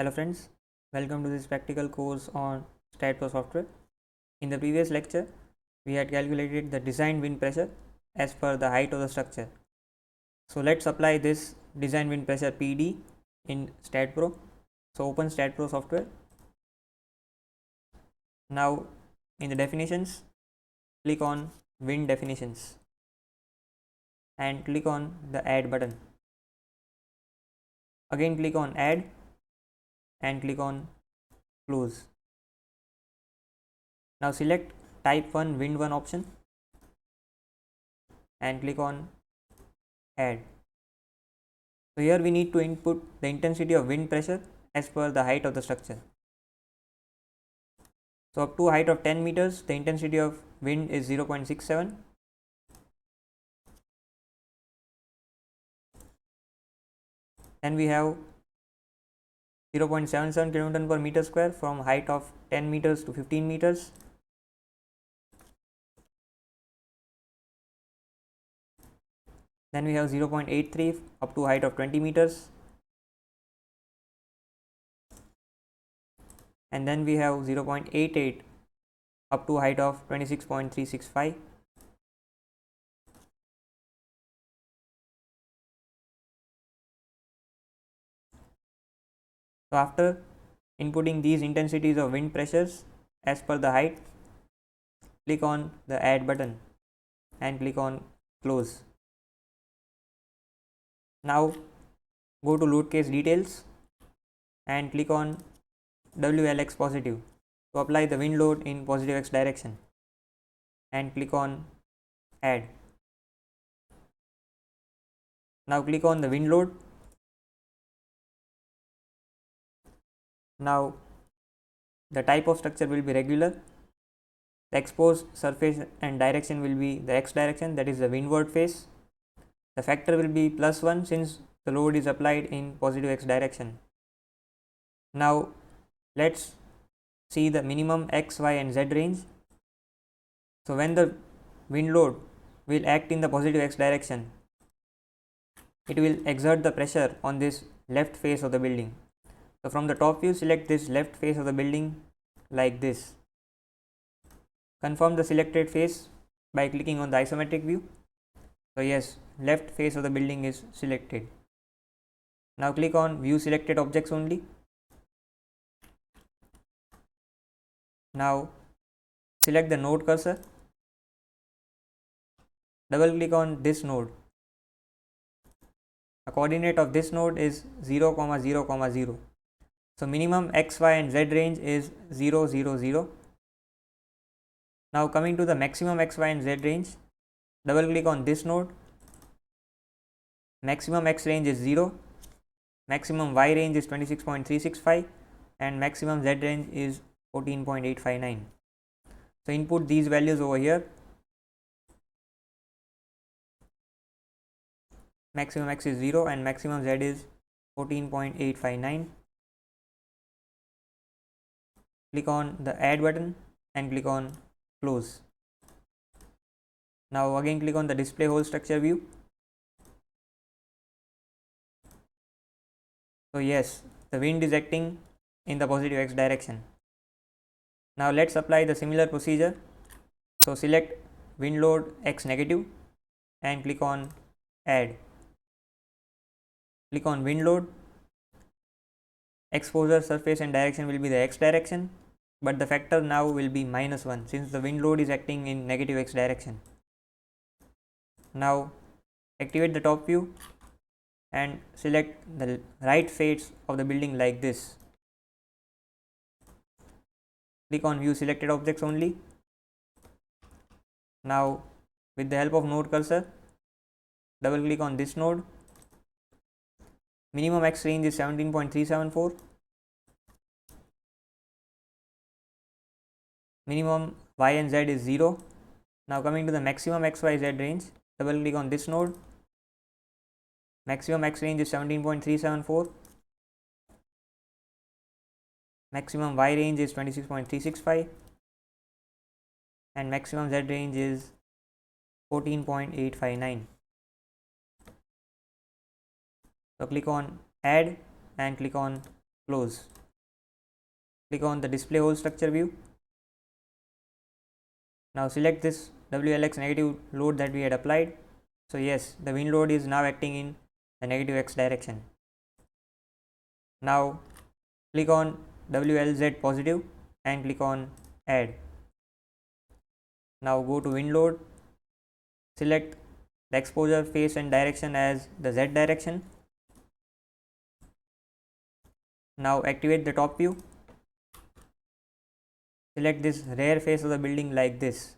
Hello friends, welcome to this practical course on STAADPro software. In the previous lecture, we had calculated the design wind pressure as per the height of the structure. So let's apply this design wind pressure PD in STAADPro. So open STAADPro software. Now in the definitions, click on wind definitions and click on the add button. Again click on add and click on close. Now select type 1 wind 1 option and click on add. So here we need to input the intensity of wind pressure as per the height of the structure. So up to a height of 10 meters, the intensity of wind is 0.67. Then we have 0.77 kN per meter square from height of 10 meters to 15 meters. Then we have 0.83 up to height of 20 meters. And then we have 0.88 up to height of 26.365. So after inputting these intensities of wind pressures as per the height, click on the add button and click on close. Now go to load case details and click on WLX positive to apply the wind load in positive x direction and click on add. Now click on the wind load. Now the type of structure will be regular. The exposed surface and direction will be the x direction, that is the windward face. The factor will be +1 since the load is applied in positive x direction. Now let's see the minimum x, y and z range. So when the wind load will act in the positive x direction, it will exert the pressure on this left face of the building. So from the top view, select this left face of the building like this. Confirm the selected face by clicking on the isometric view. So yes, left face of the building is selected. Now click on view selected objects only. Now select the node cursor. Double click on this node. The coordinate of this node is 0, 0, 0. So minimum x, y and z range is 0, 0, 0. Now coming to the maximum x, y and z range, double click on this node. Maximum x range is 0, maximum y range is 26.365 and maximum z range is 14.859. So input these values over here. Maximum x is 0 and maximum z is 14.859. Click on the add button and click on close. Now again click on the display whole structure view. So yes, the wind is acting in the positive x direction. Now let's apply the similar procedure. So select wind load x negative and click on add. Click on wind load. Exposure, surface and direction will be the x direction, but the factor now will be -1 since the wind load is acting in negative x direction. Now activate the top view and select the right face of the building like this. Click on view selected objects only. Now with the help of node cursor, double click on this node. Minimum x range is 17.374. Minimum y and z is 0. Now coming to the maximum x, y, z range, double click on this node. Maximum x range is 17.374. Maximum y range is 26.365 and maximum z range is 14.859. So click on add and click on close. Click on the display whole structure view. Now select this WLX negative load that we had applied. So yes, the wind load is now acting in the negative x direction. Now click on WLZ positive and click on add. Now go to wind load, select the exposure phase and direction as the z direction. Now activate the top view. Select this rear face of the building like this.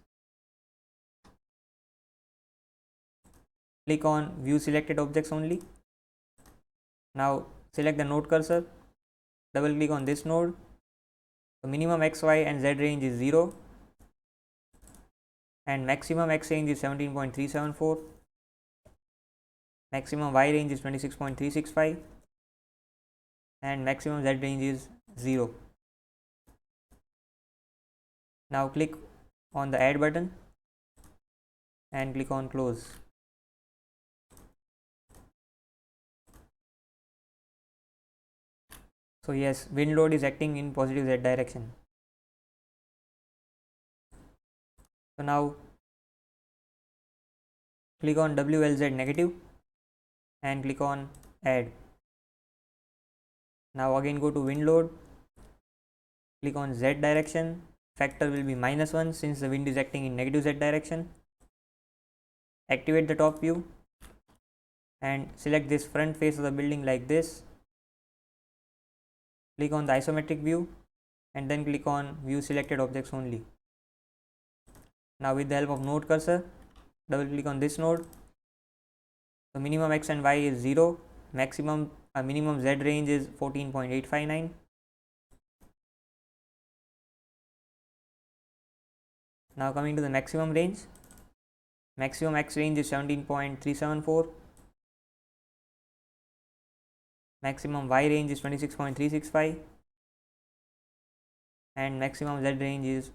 Click on view selected objects only. Now select the node cursor, double click on this node. The minimum x, y and z range is 0 and maximum x range is 17.374, maximum y range is 26.365 and maximum z range is 0. Now click on the add button and click on close. So yes, wind load is acting in positive z direction. So now click on WLZ negative and click on add. Now again go to wind load, click on z direction, factor will be -1 since the wind is acting in negative z direction. Activate the top view and select this front face of the building like this. Click on the isometric view and then click on view selected objects only. Now with the help of node cursor, double click on this node. The minimum x and y is 0, minimum z range is 14.859. Now coming to the maximum range, maximum x range is 17.374, maximum y range is 26.365 and maximum z range is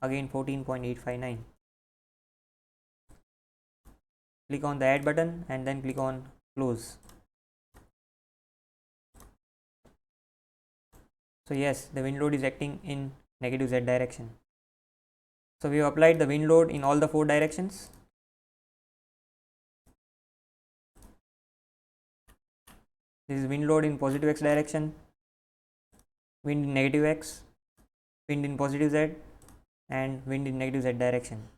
again 14.859. Click on the add button and then click on close. So yes, the wind load is acting in negative z direction. So we have applied the wind load in all the 4 directions. This is wind load in positive x direction, wind in negative x, wind in positive z and wind in negative z direction.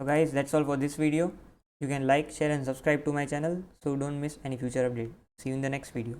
So guys, that's all for this video. You can like, share and subscribe to my channel so you don't miss any future update. See you in the next video.